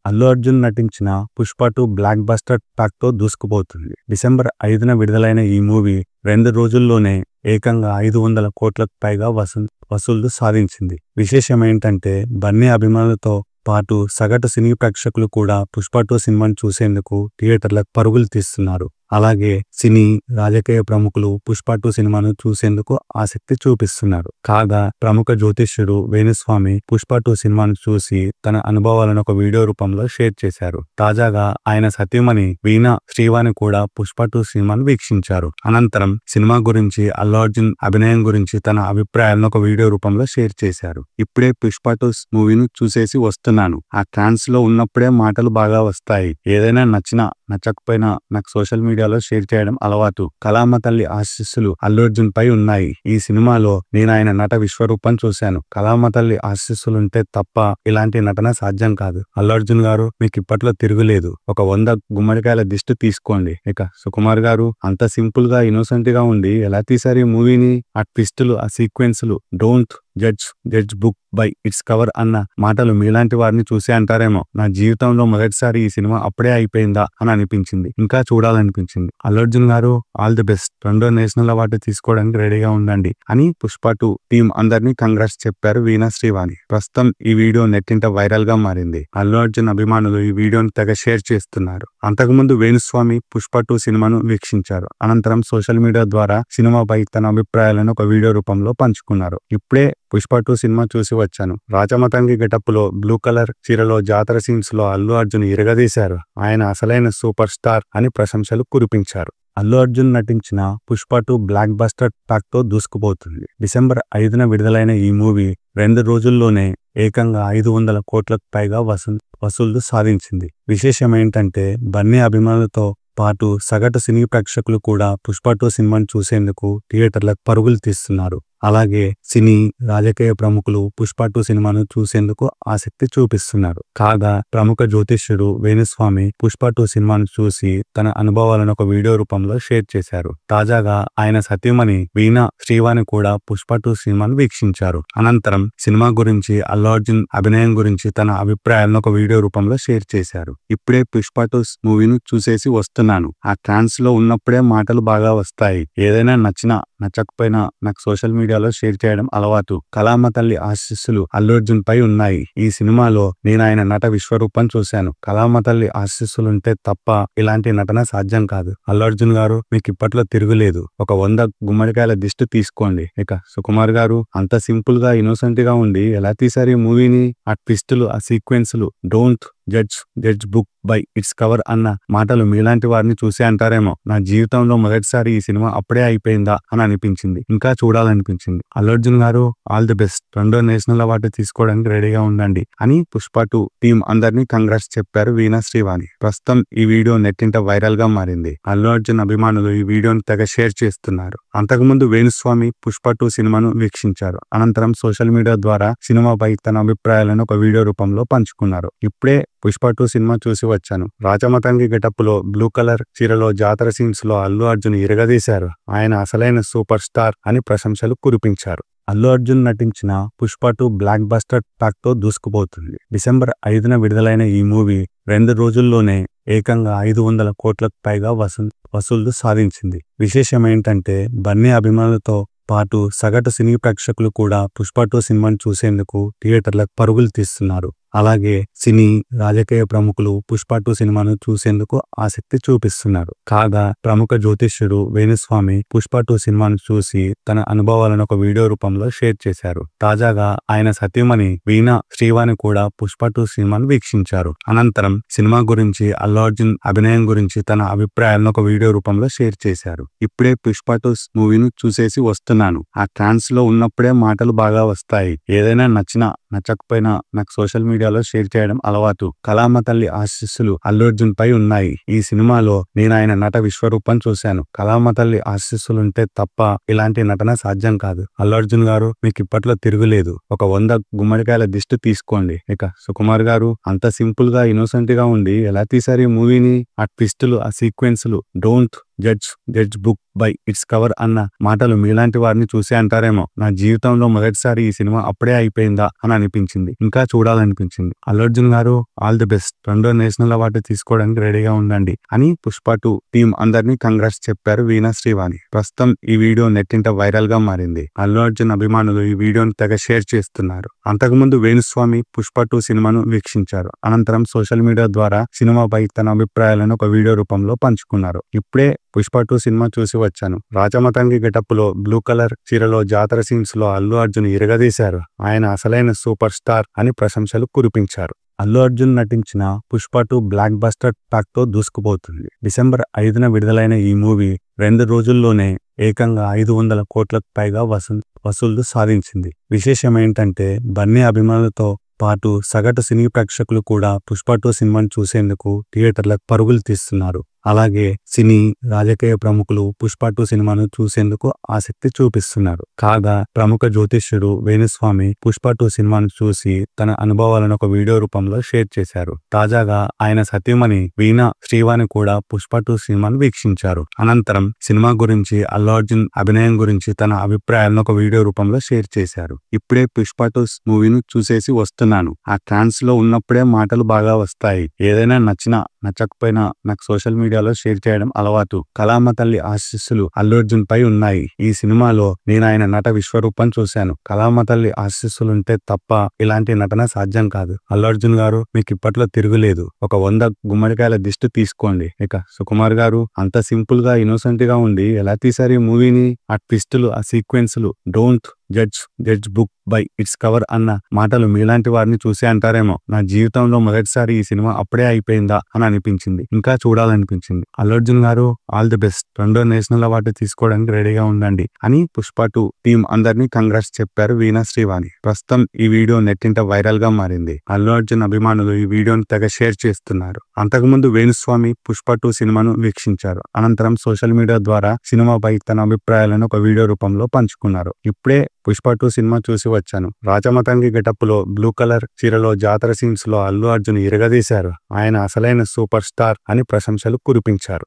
అల్లు అర్జున్ నటించిన Pushpa 2 block buster talk తో దూసుకుపోతుంది. December 5న విడుదలైన ఈ మూవీ 2 రోజుల్లోనే ఏకంగా 500 కోట్లకు పైగా వసూళ్లు సాధించింది. విశేషమేంటంటే బన్నీ అభిమానులతో పాటు సగటు సినీ ప్రేక్షకులు కూడా పుష్ప 2 సినిమాను చూసేందుకు థియేటర్లకు పరుగులు తీస్తున్నారు. అలాగే సినీ, రాజకీయ ప్రముఖులు పుష్ప 2 సినిమాను చూసేందుకు ఆసక్తి చూపిస్తున్నారు. కాగా ప్రముఖ జ్యోతిష్యుడు వేణుస్వామి పుష్ప 2 సినిమాను చూసి తన అనుభవాలను ఒక వీడియో రూపంలో షేర్ చేశారు. తాజాగా ఆయన సతీమణి వీణా శ్రీవాణి కూడా పుష్ప 2 సినిమాను వీక్షించారు. అనంతరం సినిమా గురించి, అల్లు అర్జున్ అభినయం గురించి తన అభిప్రాయాలను ఒక వీడియో రూపంలో షేర్ చేశారు. ఇప్పుడే పుష్ప 2 మూవీని చూసేసి వస్తున్నాను. ఆ ట్రాన్స్ లో ఉన్నప్పుడే మాటలు బాగా వస్తాయి. ఏదైనా నచ్చినా నచ్చకపోయినా నాకు సోషల్ మీడియాలో షేర్ చేయడం అలవాటు. కళామ తల్లి ఆశీస్సులు అల్లు అర్జున్ పై ఉన్నాయి. ఈ సినిమాలో నేను ఆయన నట విశ్వరూపం చూశాను. కళామ తల్లి ఆశీస్సులుంటే తప్ప ఇలాంటి నటన సాధ్యం కాదు. అల్లు అర్జున్ గారు, మీకు ఇప్పట్లో తిరుగులేదు. ఒక 100 గుమ్మడికాయల దిష్టి తీసుకోండి. ఇక సుకుమార్ గారు, అంత సింపుల్ గా ఇన్నోసెంట్ గా ఉండి ఎలా తీశారు ఈ మూవీని? ఆ ట్విస్టులు, ఆ సీక్వెన్సులు, don't judge book by its cover అన్న మాటలు మీలాంటి వారిని చూసే అంటారేమో. నా జీవితంలో మొదటిసారి ఈ సినిమా అప్పుడే అయిపోయిందా అని అనిపించింది. ఇంకా చూడాలనిపించింది. అల్లు అర్జున్ గారు, ఆల్ ది బెస్ట్. 2వ నేషనల్ అవార్డు తీసుకోవడానికి రెడీగా ఉండండి అని పుష్ప 2 టీం అందరినీ కంగ్రాట్స్ చెప్పారు వీణా శ్రీవాణి. ప్రస్తుతం ఈ వీడియో నెట్టింట వైరల్ గా మారింది. అల్లు అర్జున్ అభిమానులు ఈ వీడియోని తెగ షేర్ చేస్తున్నారు. అంతకుముందు వేణుస్వామి పుష్ప 2 సినిమాను వీక్షించారు. అనంతరం సోషల్ మీడియా ద్వారా సినిమాపై తన అభిప్రాయాలను ఒక వీడియో రూపంలో పంచుకున్నారు. ఇప్పుడే పుష్ప 2 సినిమా చూసి వచ్చాను. రాజమతంగి గెటప్ లో, బ్లూ కలర్ చీరలో, జాతర సీన్స్ లో అల్లు అర్జున్ ఇరగదీశారు. ఆయన అసలైన సూపర్ స్టార్ అని ప్రశంసలు కురిపించారు. అల్లు అర్జున్ నటించిన పుష్ప 2 బ్లాక్ బస్టర్ టాక్ తో దూసుకుపోతుంది. డిసెంబర్ 5న విడుదలైన ఈ మూవీ 2 రోజుల్లోనే ఏకంగా 500 కోట్లకు పైగా వసూళ్లు సాధించింది. విశేషమేంటంటే బన్నీ అభిమానులతో పాటు సగటు సినీ ప్రేక్షకులు కూడా పుష్ప 2 సినిమాను చూసేందుకు థియేటర్లకు పరుగులు తీస్తున్నారు. అలాగే సినీ, రాజకీయ ప్రముఖులు పుష్ప 2 సినిమాను చూసేందుకు ఆసక్తి చూపిస్తున్నారు. కాగా ప్రముఖ జ్యోతిష్యుడు వేణుస్వామి పుష్ప 2 సినిమాను చూసి తన అనుభవాలను ఒక వీడియో రూపంలో షేర్ చేశారు. తాజాగా ఆయన సతీమణి వీణా శ్రీవాణి కూడా పుష్ప 2 సినిమాను వీక్షించారు. అనంతరం సినిమా గురించి, అల్లు అర్జున్ అభినయం గురించి తన అభిప్రాయాలను ఒక వీడియో రూపంలో షేర్ చేశారు. ఇప్పుడే పుష్ప 2 మూవీని చూసేసి వస్తున్నాను. ఆ ట్రాన్స్ లో ఉన్నప్పుడే మాటలు బాగా వస్తాయి. ఏదైనా నచ్చినా నచ్చకపోయినా నాకు సోషల్ మీడియాలో షేర్ చేయడం అలవాటు. కళామ తల్లి ఆశీస్సులు అల్లు అర్జున్ పై ఉన్నాయి. ఈ సినిమాలో నేను ఆయన నట విశ్వరూపం చూశాను. కళామ తల్లి ఆశీస్సులుంటే తప్ప ఇలాంటి నటన సాధ్యం కాదు. అల్లు అర్జున్ గారు, మీకు ఇప్పట్లో తిరుగులేదు. ఒక 100 గుమ్మడికాయల దిష్టి తీసుకోండి. ఇక సుకుమార్ గారు, అంత సింపుల్ గా ఇన్నోసెంట్ గా ఉండి ఎలా తీశారు ఈ మూవీని? ఆ ట్విస్టులు, ఆ సీక్వెన్సులు, don't judge book by its cover అన్న మాటలు మీలాంటి వారిని చూసే అంటారేమో. నా జీవితంలో మొదటిసారి ఈ సినిమా అప్పుడే అయిపోయిందా అని అనిపించింది. ఇంకా చూడాలనిపించింది. అల్లు అర్జున్ గారు, ఆల్ ది బెస్ట్. 2వ నేషనల్ అవార్డు తీసుకోవడానికి రెడీగా ఉండండి అని పుష్ప 2 టీం అందరినీ కంగ్రాట్స్ చెప్పారు వీణా శ్రీవాణి. ప్రస్తుతం ఈ వీడియో నెట్టింట వైరల్ గా మారింది. అల్లు అర్జున్ అభిమానులు ఈ వీడియోని తెగ షేర్ చేస్తున్నారు. అంతకుముందు వేణుస్వామి పుష్ప 2 సినిమాను వీక్షించారు. అనంతరం సోషల్ మీడియా ద్వారా సినిమాపై తన అభిప్రాయాలను ఒక వీడియో రూపంలో పంచుకున్నారు. ఇప్పుడే పుష్ప 2 సినిమా చూసి వచ్చాను. రాజమతంగి గెటప్ లో, బ్లూ కలర్ చీరలో, జాతర సీన్స్ లో అల్లు అర్జున్ ఇరగదీశారు. ఆయన అసలైన సూపర్ స్టార్ అని ప్రశంసలు కురిపించారు. అల్లు అర్జున్ నటించిన పుష్ప 2 బ్లాక్ బస్టర్ టాక్ తో దూసుకుపోతుంది. డిసెంబర్ 5న విడుదలైన ఈ మూవీ 2 రోజుల్లోనే ఏకంగా 500 కోట్లకు పైగా వసూళ్లు సాధించింది. విశేషమేంటంటే బన్నీ అభిమానులతో పాటు సగటు సినీ ప్రేక్షకులు కూడా పుష్ప 2 సినిమాను చూసేందుకు థియేటర్లకు పరుగులు తీస్తున్నారు. అలాగే సినీ, రాజకీయ ప్రముఖులు పుష్ప 2 సినిమాను చూసేందుకు ఆసక్తి చూపిస్తున్నారు. కాగా ప్రముఖ జ్యోతిష్యుడు వేణుస్వామి పుష్ప 2 సినిమాను చూసి తన అనుభవాలను ఒక వీడియో రూపంలో షేర్ చేశారు. తాజాగా ఆయన సతీమణి వీణా శ్రీవాణి కూడా పుష్ప 2 సినిమాను వీక్షించారు. అనంతరం సినిమా గురించి, అల్లు అర్జున్ అభినయం గురించి తన అభిప్రాయాలను ఒక వీడియో రూపంలో షేర్ చేశారు. ఇప్పుడే పుష్ప 2 మూవీని చూసేసి వస్తున్నాను. ఆ ట్రాన్స్ లో ఉన్నప్పుడే మాటలు బాగా వస్తాయి. ఏదైనా నచ్చినా నచ్చకపోయినా నాకు సోషల్ మీడియాలో షేర్ చేయడం అలవాటు. కళామ తల్లి ఆశీస్సులు అల్లు అర్జున్ పై ఉన్నాయి. ఈ సినిమాలో నేను ఆయన నట విశ్వరూపం చూశాను. కళామ తల్లి ఆశీస్సులుంటే తప్ప ఇలాంటి నటన సాధ్యం కాదు. అల్లు అర్జున్ గారు, మీకు ఇప్పట్లో తిరుగులేదు. ఒక 100 గుమ్మడికాయల దిష్టి తీసుకోండి. ఇక సుకుమార్ గారు, అంత సింపుల్ గా ఇన్నోసెంట్ గా ఉండి ఎలా తీశారు ఈ మూవీని? ఆ ట్విస్టులు, ఆ సీక్వెన్సులు, don't judge book by its cover అన్న మాటలు మీలాంటి వారిని చూసే అంటారేమో. నా జీవితంలో మొదటిసారి ఈ సినిమా అప్పుడే అయిపోయిందా అని అనిపించింది. ఇంకా చూడాలనిపించింది. అల్లు అర్జున్ గారు ఆల్ ది బెస్ట్. 2వ నేషనల్ అవార్డు తీసుకోవడానికి రెడీగా ఉండండి అని పుష్ప 2 టీం అందరినీ కంగ్రాట్స్ చెప్పారు వీణా శ్రీవాణి. ప్రస్తుతం ఈ వీడియో నెట్టింట వైరల్ గా మారింది. అల్లు అర్జున్ అభిమానులు ఈ వీడియోని తెగ షేర్ చేస్తున్నారు. అంతకుముందు వేణుస్వామి పుష్ప 2 సినిమాను వీక్షించారు. అనంతరం సోషల్ మీడియా ద్వారా సినిమాపై తన అభిప్రాయాలను ఒక వీడియో రూపంలో పంచుకున్నారు. ఇప్పుడే పుష్ప 2 సినిమా చూసి వచ్చాను. రాజమతంగి గెటప్ లో బ్లూ కలర్ చీరలో జాతర సీన్స్ లో అల్లు అర్జున్ ఇరగదీశారు. ఆయన అసలైన సూపర్ స్టార్ అని ప్రశంసలు కురిపించారు. అల్లు అర్జున్ నటించిన పుష్ప 2 బ్లాక్ బస్టర్ టాక్ తో దూసుకుపోతుంది. డిసెంబర్ 5న విడుదలైన ఈ మూవీ 2 రోజుల్లోనే ఏకంగా 500 కోట్లకు పైగా వసూళ్లు సాధించింది. విశేషం ఏంటంటే బన్నీ అభిమానులతో పాటు సగటు సినీ ప్రేక్షకులు కూడా పుష్ప 2 సినిమాను చూసేందుకు థియేటర్లకు పరుగులు తీస్తున్నారు. అలాగే సినీ రాజకీయ ప్రముఖులు పుష్ప 2 సినిమాను చూసేందుకు ఆసక్తి చూపిస్తున్నారు. కాగా ప్రముఖ జ్యోతిష్యుడు వేణుస్వామి పుష్ప 2 సినిమాను చూసి తన అనుభవాలను ఒక వీడియో రూపంలో షేర్ చేశారు. తాజాగా ఆయన సతీమణి వీణా శ్రీవాణి కూడా పుష్ప 2 సినిమాను వీక్షించారు. అనంతరం సినిమా గురించి అల్లు అర్జున్ అభినయం గురించి తన అభిప్రాయాలను ఒక వీడియో రూపంలో షేర్ చేశారు. ఇప్పుడే పుష్ప 2 మూవీని చూసేసి వస్తున్నాను. ఆ ట్రాన్స్ లో ఉన్నప్పుడే మాటలు బాగా వస్తాయి. ఏదైనా నచ్చినా నచ్చకపోయినా నాకు సోషల్ మీడియాలో షేర్ చేయడం అలవాటు. కళామ తల్లి ఆశీస్సులు అల్లు అర్జున్ పై ఉన్నాయి. ఈ సినిమాలో నేను ఆయన నట విశ్వరూపం చూశాను. కళామ తల్లి ఆశీస్సులుంటే తప్ప ఇలాంటి నటన సాధ్యం కాదు. అల్లు అర్జున్ గారు మీకు ఇప్పట్లో తిరుగులేదు. ఒక 100 గుమ్మడికాయల దిష్టి తీసుకోండి. ఇక సుకుమార్ గారు అంత సింపుల్ గా ఇన్నోసెంట్ గా ఉండి ఎలా తీశారు ఈ మూవీని? ఆ ట్విస్టులు, ఆ సీక్వెన్సులు. Don't judge book by its cover అన్న మాటలు మీలాంటి వారిని చూసే అంటారేమో. నా జీవితంలో మొదటిసారి ఈ సినిమా అప్పుడే అయిపోయిందా అని అనిపించింది. ఇంకా చూడాలనిపించింది. అల్లు అర్జున్ గారు ఆల్ ది బెస్ట్. 2వ నేషనల్ అవార్డు తీసుకోవడానికి రెడీగా ఉండండి అని పుష్ప 2 టీం అందరినీ కంగ్రాట్స్ చెప్పారు వీణా శ్రీవాణి. ప్రస్తుతం ఈ వీడియో నెట్టింట వైరల్ గా మారింది. అల్లు అర్జున్ అభిమానులు ఈ వీడియోని తెగ షేర్ చేస్తున్నారు. అంతకుముందు వేణుస్వామి పుష్ప 2 సినిమాను వీక్షించారు. అనంతరం సోషల్ మీడియా ద్వారా సినిమాపై తన అభిప్రాయాలను ఒక వీడియో రూపంలో పంచుకున్నారు. ఇప్పుడే పుష్ప 2 సినిమా చూసి వచ్చాను. రాజమతంగి గెటప్ లో బ్లూ కలర్ చీరలో జాతర సీన్స్ లో అల్లు అర్జున్ ఇరగదీశారు. ఆయన అసలైన సూపర్ స్టార్ అని ప్రశంసలు కురిపించారు.